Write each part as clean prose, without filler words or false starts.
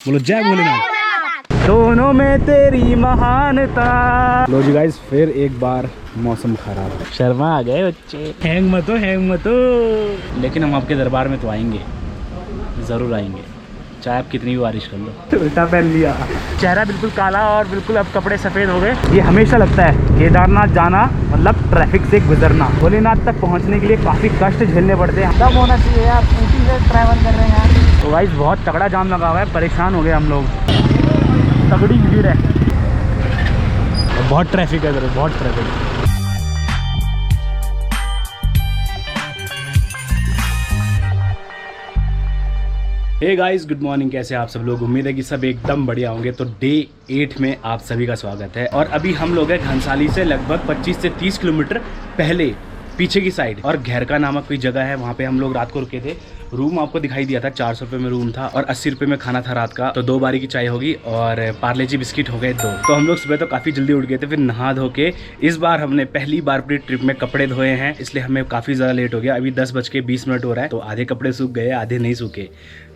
बोलो जय भोलेनाथ। दोनों में तेरी महानता। लो जी गाइस, फिर एक बार मौसम खराब, शर्मा आ गए बच्चे। हैंग मत हो, लेकिन हम आपके दरबार में तो आएंगे, ज़रूर आएंगे, चाहे आप कितनी भी बारिश कर लो। उल्टा पहन लिया, चेहरा बिल्कुल काला और बिल्कुल अब कपड़े सफ़ेद हो गए। ये हमेशा लगता है केदारनाथ जाना मतलब ट्रैफिक से गुजरना। भोलेनाथ तक पहुंचने के लिए काफ़ी कष्ट झेलने पड़ते हैं। तब होना चाहिए यार, स्कूटी से ट्रैवल कर रहे हैं। तो गाइस बहुत तगड़ा जाम लगा हुआ है, परेशान हो गए हम लोग, तगड़ी भीड़ है, बहुत ट्रैफिक है इधर, बहुत ट्रैफिक है। Hey guys, good morning. कैसे आप सब लोग? उम्मीद है कि सब एकदम बढ़िया होंगे। तो डे 8 में आप सभी का स्वागत है। और अभी हम लोग हैं घनसाली से लगभग 25 से 30 किलोमीटर पहले पीछे की साइड, और घेरका नामक कोई जगह है, वहाँ पे हम लोग रात को रुके थे। रूम आपको दिखाई दिया था, 400 रुपये में रूम था और 80 रुपये में खाना था रात का। तो 2 बारी की चाय होगी और पार्ले जी बिस्किट हो गए 2। तो हम लोग सुबह तो काफ़ी जल्दी उठ गए थे, फिर नहा धो के इस बार हमने पहली बार अपनी ट्रिप में कपड़े धोए हैं, इसलिए हमें काफ़ी ज़्यादा लेट हो गया। अभी 10:20 हो रहा है, तो आधे कपड़े सूख गए, आधे नहीं सूखे।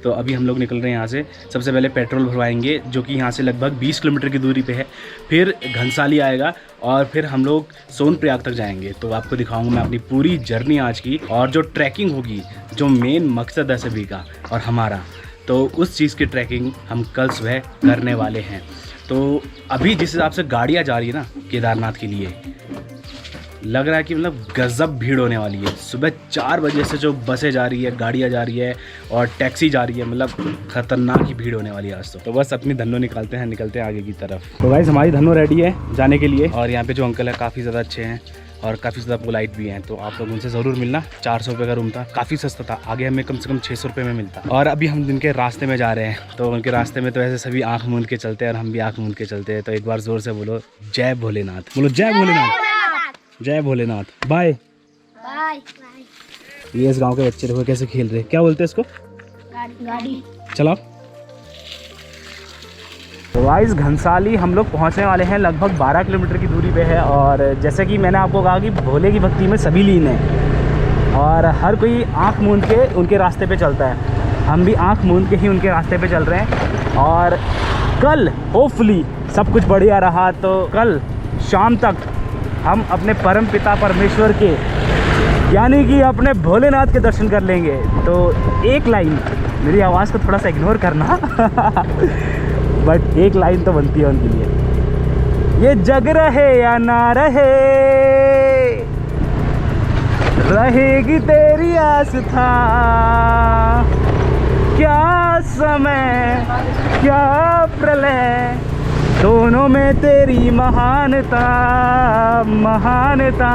तो अभी हम लोग निकल रहे हैं यहाँ से। सबसे पहले पेट्रोल भरवाएंगे, जो कि यहाँ से लगभग 20 किलोमीटर की दूरी पे है। फिर घनसाली आएगा और फिर हम लोग सोनप्रयाग तक जाएंगे। तो आपको दिखाऊंगा मैं अपनी पूरी जर्नी आज की, और जो ट्रैकिंग होगी, जो मेन मकसद है सभी का और हमारा, तो उस चीज़ की ट्रैकिंग हम कल सुबह करने वाले हैं। तो अभी जिस हिसाब से गाड़ियाँ जा रही है ना केदारनाथ के लिए, लग रहा है कि मतलब गजब भीड़ होने वाली है। सुबह 4 बजे से जो बसें जा रही है, गाड़ियाँ जा रही है और टैक्सी जा रही है, मतलब खतरनाक ही भीड़ होने वाली है आज तो बस अपनी धन्नो निकालते हैं, निकलते हैं आगे की तरफ। तो गाइस हमारी धन्नो रेडी है जाने के लिए, और यहाँ पे जो अंकल है काफ़ी ज़्यादा अच्छे हैं और काफ़ी ज़्यादा पोलाइट भी हैं। तो आप लोग उनसे ज़रूर मिलना। 400 रुपये का रूम था, काफ़ी सस्ता था, आगे हमें कम से कम 600 रुपये में मिलता। और अभी हम जिनके रास्ते में जा रहे हैं, तो उनके रास्ते में तो ऐसे सभी आँख मूंद के चलते हैं और हम भी आँख मूंद के चलते हैं। तो एक बार ज़ोर से बोलो जय भोलेनाथ, बोलो जय भोलेनाथ, जय भोलेनाथ। Bye bye. ये इस गांव के बच्चे देखो कैसे खेल रहे हैं, क्या बोलते हैं इसको? गाड़ी। चलाओ। तो गाइस घनसाली हम लोग पहुंचने वाले हैं, लगभग 12 किलोमीटर की दूरी पे है। और जैसे कि मैंने आपको कहा कि भोले की भक्ति में सभी लीन हैं और हर कोई आंख मूंद के उनके रास्ते पे चलता है। हम भी आंख मूंद के ही उनके रास्ते पे चल रहे हैं। और कल होपफुली सब कुछ बढ़िया रहा तो कल शाम तक हम अपने परम पिता परमेश्वर के, यानी कि अपने भोलेनाथ के दर्शन कर लेंगे। तो एक लाइन, मेरी आवाज़ को थोड़ा सा इग्नोर करना बट एक लाइन तो बनती है उनके लिए, ये जग रहे या ना रहे, रहेगी तेरी आस्था, क्या समय क्या प्रलय, दोनों में तेरी महानता महानता।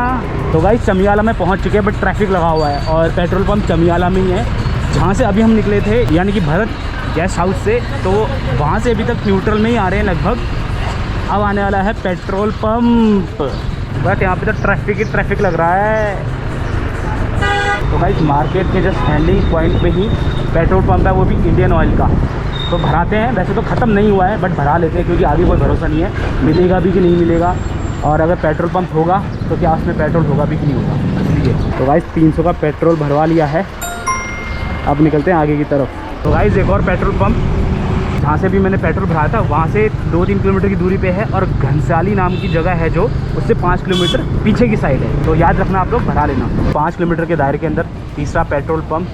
तो गाइस चमियाला में पहुंच चुके हैं, बट ट्रैफिक लगा हुआ है और पेट्रोल पंप चमियाला में ही है, जहां से अभी हम निकले थे, यानी कि भरत गेस्ट हाउस से। तो वहां से अभी तक न्यूट्रल में ही आ रहे हैं लगभग। अब आने वाला है पेट्रोल पंप, बट यहाँ पे तो ट्रैफिक ही ट्रैफिक लग रहा है। तो गाइस मार्केट के जस्ट एंडिंग पॉइंट पे ही पेट्रोल पंप है, वो भी इंडियन ऑयल का। तो भराते हैं, वैसे तो ख़त्म नहीं हुआ है बट भरा लेते हैं, क्योंकि आगे कोई भरोसा नहीं है मिलेगा भी कि नहीं मिलेगा, और अगर पेट्रोल पंप होगा तो क्या उसमें पेट्रोल होगा भी कि नहीं होगा, इसलिए। तो गाइस 300 का पेट्रोल भरवा लिया है, अब निकलते हैं आगे की तरफ। तो गाइस एक और पेट्रोल पंप, जहाँ से भी मैंने पेट्रोल भराया था वहाँ से 2-3 किलोमीटर की दूरी पे है, और घनसाली नाम की जगह है जो उससे 5 किलोमीटर पीछे की साइड है। तो याद रखना, आप लोग भरा लेना। 5 किलोमीटर के दायरे के अंदर तीसरा पेट्रोल पंप।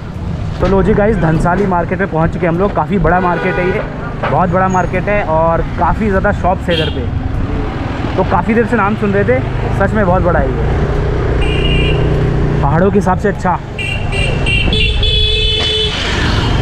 तो लो जी गाइस घनसाली मार्केट में पहुंच चुके हैं हम लोग। काफ़ी बड़ा मार्केट है ये, बहुत बड़ा मार्केट है और काफ़ी ज़्यादा शॉप्स है इधर पे। तो काफ़ी देर से नाम सुन रहे थे, सच में बहुत बड़ा है ये, पहाड़ों के हिसाब से अच्छा।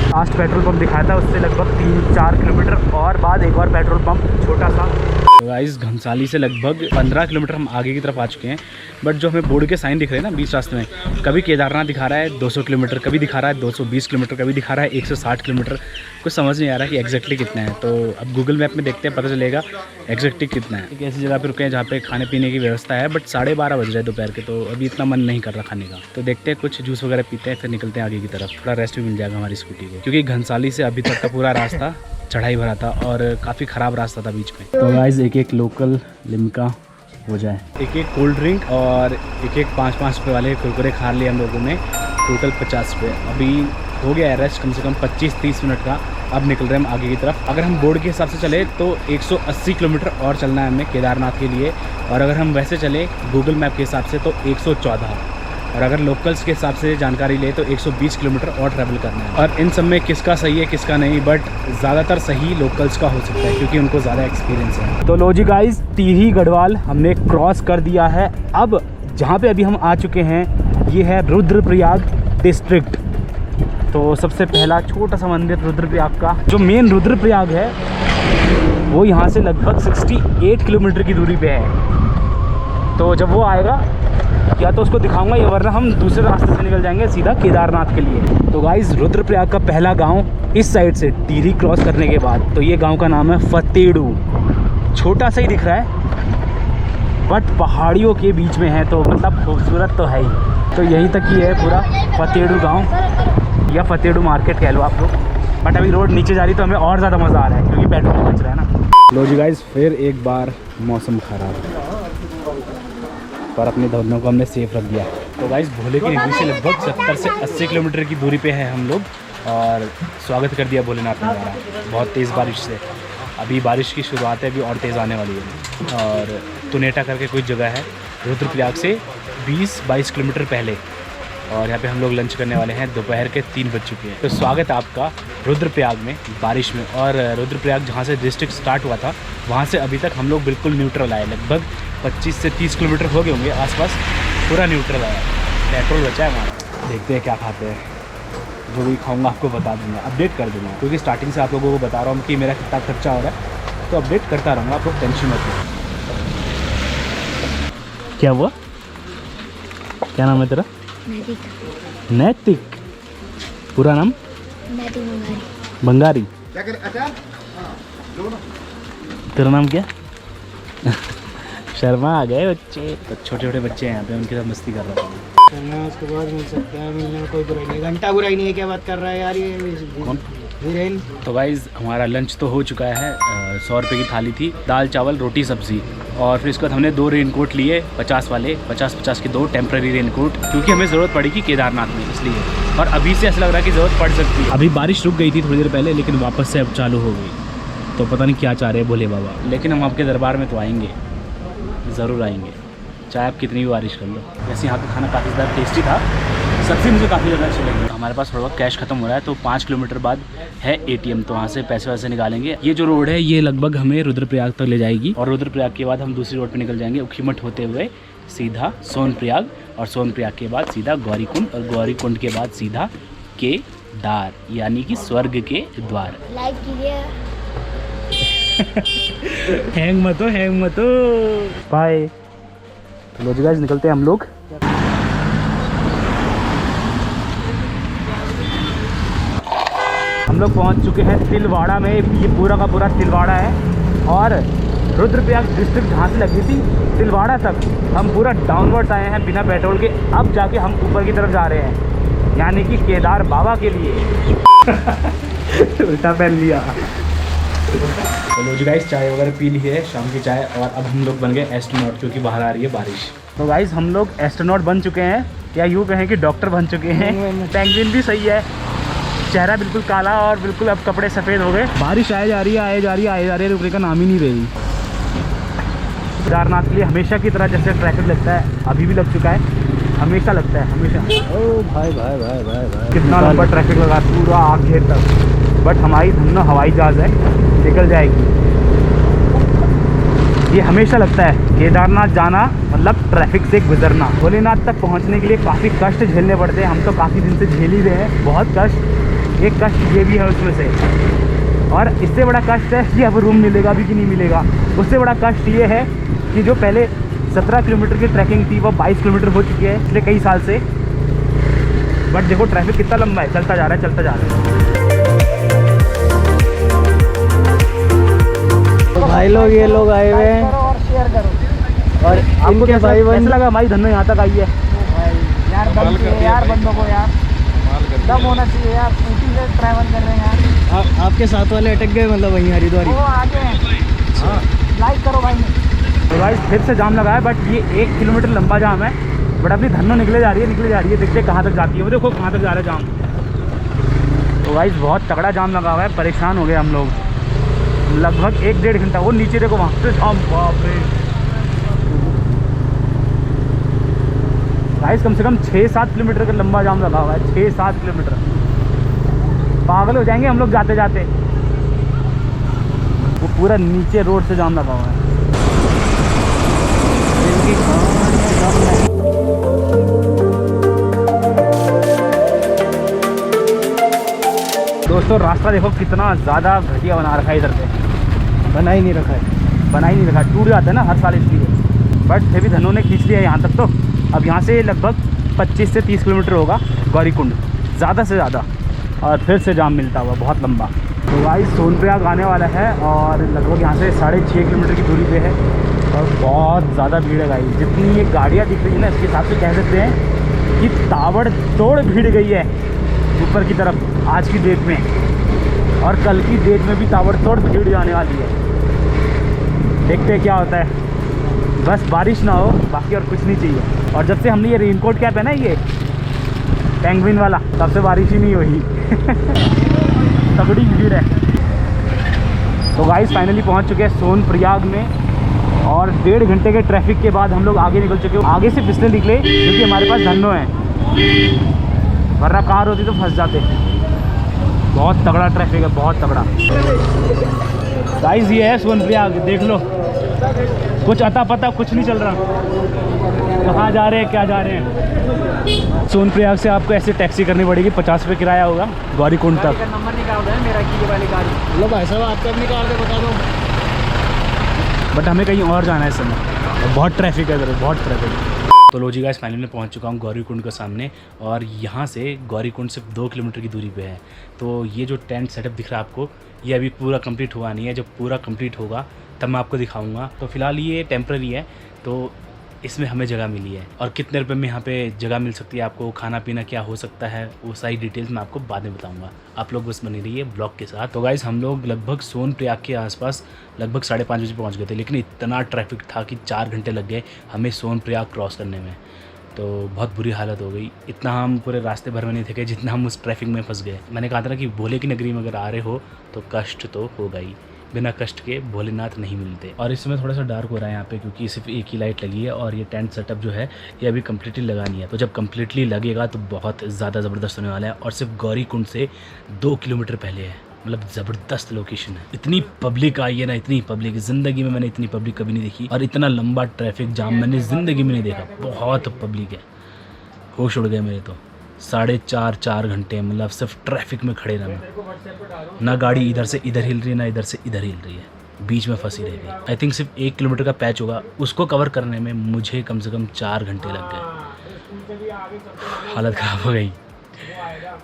लास्ट पेट्रोल पंप दिखाया था, उससे लगभग 3-4 किलोमीटर और बाद एक और पेट्रोल पंप छोटा सा। तो गाइस घनसाली से लगभग 15 किलोमीटर हम आगे की तरफ आ चुके हैं, बट जो हमें बोर्ड के साइन दिख रहे हैं ना बीच रास्ते में, कभी केदारनाथ दिखा रहा है 200 किलोमीटर, कभी दिखा रहा है 220 किलोमीटर, कभी दिखा रहा है 160 किलोमीटर। कुछ समझ नहीं आ रहा कि एग्जैक्टली कितना है। तो अब गूगल मैप में देखते हैं, पता चलेगा एग्जैक्टली कितना है। एक ऐसी जगह पे रुके हैं जहाँ पे खाने पीने की व्यवस्था है, बट 12:30 बज रहे हैं दोपहर के, तो अभी इतना मन नहीं कर रहा खाने का। तो देखते हैं, कुछ जूस वगैरह पीते हैं, फिर निकलते हैं आगे की तरफ। थोड़ा रेस्ट भी मिल जाएगा हमारी स्कूटी को, क्योंकि घनसाली से अभी तक का पूरा रास्ता चढ़ाई भरा था और काफ़ी ख़राब रास्ता था बीच में। तो गाइस एक लोकल लिम्का हो जाए, एक कोल्ड ड्रिंक और एक 5-5 रुपये वाले कुरकुरे खा लिए हम लोगों ने, टोटल 50 रुपये। अभी हो गया है रेस्ट कम से कम 25-30 मिनट का, अब निकल रहे हैं हम आगे की तरफ। अगर हम बोर्ड के हिसाब से चले तो 180 किलोमीटर और चलना है हमें केदारनाथ के लिए, और अगर हम वैसे चले गूगल मैप के हिसाब से तो 114, और अगर लोकल्स के हिसाब से जानकारी ले तो 120 किलोमीटर और ट्रैवल करना है। और इन सब में किसका सही है किसका नहीं, बट ज़्यादातर सही लोकल्स का हो सकता है क्योंकि उनको ज़्यादा एक्सपीरियंस है। तो लो जी गाइस, टिहरी गढ़वाल हमने क्रॉस कर दिया है। अब जहाँ पे अभी हम आ चुके हैं ये है रुद्रप्रयाग डिस्ट्रिक्ट। तो सबसे पहला छोटा सा मंदिर रुद्रप्रयाग का, जो मेन रुद्रप्रयाग है वो यहाँ से लगभग 68 किलोमीटर की दूरी पे है। तो जब वो आएगा या तो उसको दिखाऊंगा या वरना हम दूसरे रास्ते से निकल जाएंगे सीधा केदारनाथ के लिए। तो गाइस रुद्रप्रयाग का पहला गांव इस साइड से टिहरी क्रॉस करने के बाद, तो ये गांव का नाम है फतेड़ू। छोटा सा ही दिख रहा है बट पहाड़ियों के बीच में है, तो मतलब खूबसूरत तो है ही। तो यहीं तक ही है पूरा फतेड़ू गाँव या फतेड़ू मार्केट कह लो आप लोग। बट अभी रोड नीचे जा रही तो हमें और ज़्यादा मज़ा आ रहा है क्योंकि पेट्रोल बच रहा है ना। लो जी गाइस, फिर एक बार मौसम ख़राब पर अपने धंधों को हमने सेफ रख दिया। तो गाइस भोले की नगरी से लगभग 70 से 80 किलोमीटर की दूरी पे है हम लोग, और स्वागत कर दिया भोलेनाथ ने हमारा बहुत तेज़ बारिश से। अभी बारिश की शुरुआत है, अभी और तेज़ आने वाली है। और तुनेटा करके कोई जगह है रुद्रप्रयाग से 20-22 किलोमीटर पहले, और यहाँ पे हम लोग लंच करने वाले हैं। दोपहर के 3 बज चुके हैं। तो स्वागत है आपका रुद्रप्रयाग में बारिश में। और रुद्रप्रयाग जहाँ से डिस्ट्रिक्ट स्टार्ट हुआ था वहाँ से अभी तक हम लोग बिल्कुल न्यूट्रल आए। लगभग 25 से 30 किलोमीटर हो गए होंगे आसपास, पूरा न्यूट्रल आया। पेट्रोल बचा है हमारा। देखते हैं क्या खाते हैं, जो भी खाऊंगा आपको बता दूंगा, अपडेट कर दूंगा, क्योंकि स्टार्टिंग से आप लोगों को बता रहा हूँ कि मेरा कितना खर्चा हो रहा है, तो अपडेट करता रहूँगा, आप लोग टेंशन मत लो। क्या हुआ, क्या नाम है तेरा? नैतिक। पूरा नाम? नैतिक बंगारी। क्या करे? अचार? तेरा नाम क्या? शर्मा आ गए बच्चे। तो छोटे छोटे बच्चे हैं यहाँ पे, उनके साथ मस्ती कर रहा हूँ। उसके बाद मिल सकता है, मिलने में कोई बुराई नहीं। घंटा बुराई नहीं है, क्या बात कर रहा है यार ये कौन? तो गाइज़ हमारा लंच तो हो चुका है। 100 रुपये की थाली थी, दाल चावल रोटी सब्ज़ी, और फिर इसके बाद हमने 2 रेनकोट लिए 50 वाले, 50-50 के 2 टेम्प्रेरी रेनकोट, क्योंकि हमें ज़रूरत पड़ेगी केदारनाथ में इसलिए। और अभी से ऐसा लग रहा है कि ज़रूरत पड़ सकती है। अभी बारिश रुक गई थी थोड़ी देर पहले, लेकिन वापस से अब चालू हो गई। तो पता नहीं क्या चाह रहे हैं भोले बाबा, लेकिन हम आपके दरबार में तो आएंगे, ज़रूर आएंगे, चाहे आप कितनी भी बारिश कर लो। वैसे यहाँ का खाना काफ़ी ज़्यादा टेस्टी था, सब्ज़ी मुझे काफ़ी ज़्यादा अच्छी लगी। हमारे पास थोड़ा कैश खत्म हो रहा है, तो 5 किलोमीटर बाद है ATM, तो वहाँ से पैसे वैसे निकालेंगे। ये जो रोड है ये लगभग हमें रुद्रप्रयाग तक ले जाएगी, और रुद्रप्रयाग के बाद हम दूसरी रोड पे निकल जाएंगे उखीमठ होते हुए सीधा सोनप्रयाग, और सोनप्रयाग के बाद सीधा गौरीकुंड, और गौरीकुंड के बाद सीधा केदार, यानी कि स्वर्ग के द्वार। लाइक कीजिए। हैंग मत हो। बाय। तो लो जी गाइस, निकलते हैं हम लोग। हम लोग पहुंच चुके हैं तिलवाड़ा में। ये पूरा का पूरा तिलवाड़ा है, और रुद्रप्रयाग डिस्ट्रिक्ट जहाँ से लगी थी तिलवाड़ा तक हम पूरा डाउनवर्ड्स आए हैं बिना पेट्रोल के। अब जाके हम ऊपर की तरफ जा रहे हैं, यानी कि केदार बाबा के लिए। उल्टा पहन लिया। तो लो जी गाइस, चाय वगैरह पी ली है, शाम की चाय, और अब हम लोग बन गए एस्ट्रोनॉट, क्योंकि बाहर आ रही है बारिश। तो गाइस हम लोग एस्ट्रोनॉट बन चुके हैं, या यूँ कहें कि डॉक्टर बन चुके हैं। पेंगुइन भी सही है, चेहरा बिल्कुल काला और बिल्कुल अब कपड़े सफ़ेद हो गए। बारिश आए जा रही है, रुकने का नाम ही नहीं रही। केदारनाथ के लिए हमेशा की तरह जैसे ट्रैफिक लगता है, अभी भी लग चुका है, हमेशा लगता है, हमेशा। ओ भाई भाई भाई भाई भाई, कितना लंबा ट्रैफिक लगा पूरा आखिर तक। बट हमारी धन्नो हवाई जहाज़ है, निकल जाएगी। ये हमेशा लगता है केदारनाथ जाना मतलब ट्रैफिक से गुजरना। भोलेनाथ तक पहुंचने के लिए काफ़ी कष्ट झेलने पड़ते हैं, हम तो काफ़ी दिन से झेल ही रहे हैं बहुत कष्ट। एक कष्ट ये भी है उसमें से, और इससे बड़ा कष्ट है कि अब रूम मिलेगा भी कि नहीं मिलेगा। उससे बड़ा कष्ट ये है कि जो पहले 17 किलोमीटर की ट्रैकिंग थी वो 22 किलोमीटर हो चुकी है पिछले कई साल से। बट देखो ट्रैफिक कितना लंबा है, चलता जा रहा है। तो भाई लोग, ये लोग आए हुए हैं और शेयर करो। और आपको कैसा लगा भाई धन्नो यहाँ तक आई है? यार बंदों को यार दम होना चाहिए यार, स्कूटी से ट्रैवल कर रहे हैं यार। आपके साथ वाले अटक गए मतलब वहीं हरिद्वार? वो आगे हैं, लाइक करो भाई। तो भाई फिर से जाम लगा है, बट ये 1 किलोमीटर लंबा जाम है। बट अपनी धन्नो निकले जा रही है, देखते कहाँ तक जाती है। वो देखो कहाँ तक जा रहा है जाम। तो गाइस बहुत तगड़ा जाम लगा हुआ है, परेशान हो गए हम लोग। लगभग 1-1.5 घंटा। वो नीचे देखो वहाँ पे जाम, बाप रे गाइस, कम से कम 6-7 किलोमीटर का लंबा जाम लगा हुआ है। 6-7 किलोमीटर, पागल हो जाएंगे हम लोग जाते जाते। वो पूरा नीचे रोड से जाम लगा हुआ है। दोस्तों रास्ता देखो कितना ज़्यादा घटिया बना रखा है। इधर पे बना ही नहीं रखा है, बना ही नहीं रखा, टूट जाता है ना हर साल इसलिए। बट फिर भी धनों ने खींच लिया यहाँ तक। तो अब यहाँ से लगभग 25 से 30 किलोमीटर होगा गौरीकुंड, ज़्यादा से ज़्यादा। और फिर से जाम मिलता हुआ बहुत लंबा। तो भाई सोनप्रयाग आने वाला है और लगभग यहाँ से 6.5 किलोमीटर की दूरी पे है और बहुत ज़्यादा भीड़ है भाई। जितनी ये गाड़ियाँ दिख रही है ना, इसके हिसाब से कह सकते हैं कि ताबड़तोड़ भीड़ गई है ऊपर की तरफ आज की डेट में। और कल की डेट में भी ताबड़तोड़ भीड़ जाने वाली है। देखते हैं क्या होता है, बस बारिश ना हो, बाकी और कुछ नहीं चाहिए। और जब से हमने ये रेनकोट कैप है ना, ये पेंगुइन वाला, तब से बारिश ही नहीं हुई। तगड़ी भीड़ है। तो गाइस फाइनली पहुंच चुके हैं सोनप्रयाग में और 1.5 घंटे के ट्रैफिक के बाद हम लोग आगे निकल चुके हैं। आगे से पिछले निकले क्योंकि हमारे पास धन्नो है, वरना कार होती तो फंस जाते। बहुत तगड़ा ट्रैफिक है, बहुत तगड़ा। गाइस ये है सोनप्रयाग, देख लो, कुछ अता पता कुछ नहीं चल रहा, कहाँ जा रहे हैं क्या जा रहे हैं। सोनप्रयाग से आपको ऐसे टैक्सी करनी पड़ेगी, 50 रुपये किराया होगा गौरीकुंड तक। नंबर निकाल रहे हैं मेरा की ये वाली गाड़ी। लो भाई साहब आप कब निकाल के बता दो। बट हमें कहीं और जाना है इस समय, बहुत ट्रैफिक है इधर, बहुत ट्रैफिक। तो लो जी गाइस फाइनली पहुंच चुका हूँ गौरीकुंड के सामने और यहाँ से गौरीकुंड सिर्फ 2 किलोमीटर की दूरी पे है। तो ये जो टेंट सेटअप दिख रहा है आपको, ये अभी पूरा कंप्लीट हुआ नहीं है। जब पूरा कंप्लीट होगा तब मैं आपको दिखाऊंगा। तो फिलहाल ये टेम्प्रेरी है, तो इसमें हमें जगह मिली है। और कितने रुपए में यहाँ पे जगह मिल सकती है, आपको खाना पीना क्या हो सकता है, वो सारी डिटेल्स मैं आपको बाद में बताऊंगा। आप लोग बस बने रहिए ब्लॉग के साथ। तो गाइस हम लोग लगभग सोनप्रयाग के आसपास लगभग 5:30 बजे पहुँच गए थे, लेकिन इतना ट्रैफिक था कि 4 घंटे लग गए हमें सोनप्रयाग क्रॉस करने में। तो बहुत बुरी हालत हो गई। इतना हम पूरे रास्ते भर में नहीं थके जितना हम उस ट्रैफिक में फंस गए। मैंने कहा था ना कि भोले की नगरी में अगर आ रहे हो तो कष्ट तो होगा ही, बिना कष्ट के भोलेनाथ नहीं मिलते। और इस समय थोड़ा सा डार्क हो रहा है यहाँ पे क्योंकि सिर्फ एक ही लाइट लगी है और ये टेंट सेटअप जो है ये अभी कम्प्लीटली लगानी है। तो जब कम्प्लीटली लगेगा तो बहुत ज़्यादा ज़बरदस्त होने वाला है। और सिर्फ गौरीकुंड से 2 किलोमीटर पहले है, मतलब ज़बरदस्त लोकेशन है। इतनी पब्लिक आई है ना, इतनी पब्लिक, ज़िंदगी में मैंने इतनी पब्लिक कभी नहीं देखी। और इतना लंबा ट्रैफिक जाम मैंने ज़िंदगी में नहीं देखा, बहुत पब्लिक है। होश उड़ गए मेरे तो। 4.5 घंटे मतलब सिर्फ ट्रैफिक में खड़े रहना, ना गाड़ी इधर से इधर हिल रही है ना इधर से इधर हिल रही है, बीच में फंसी रह गई। आई थिंक सिर्फ 1 किलोमीटर का पैच होगा, उसको कवर करने में मुझे कम से कम 4 घंटे लग गए। हालत ख़राब हो गई,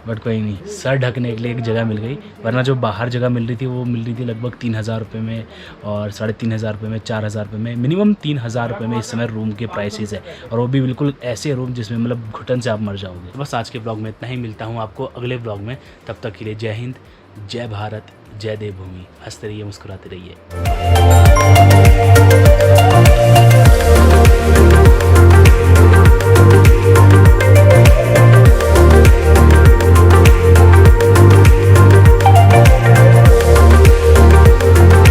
बट कोई नहीं, सर ढकने के लिए एक जगह मिल गई। वरना जो बाहर जगह मिल रही थी वो मिल रही थी लगभग 3,000 रुपये में और 3,500 रुपये में, 4,000 रुपये में, मिनिमम 3,000 रुपये में इस समय रूम के प्राइसेस है। और वो भी बिल्कुल ऐसे रूम जिसमें मतलब घुटन से आप मर जाओगे। बस आज के ब्लॉग में इतना ही, मिलता हूँ आपको अगले ब्लॉग में। तब तक के लिए जय हिंद, जय भारत, जय देवभूमि। हंसते रहिए, मुस्कुराते रहिए।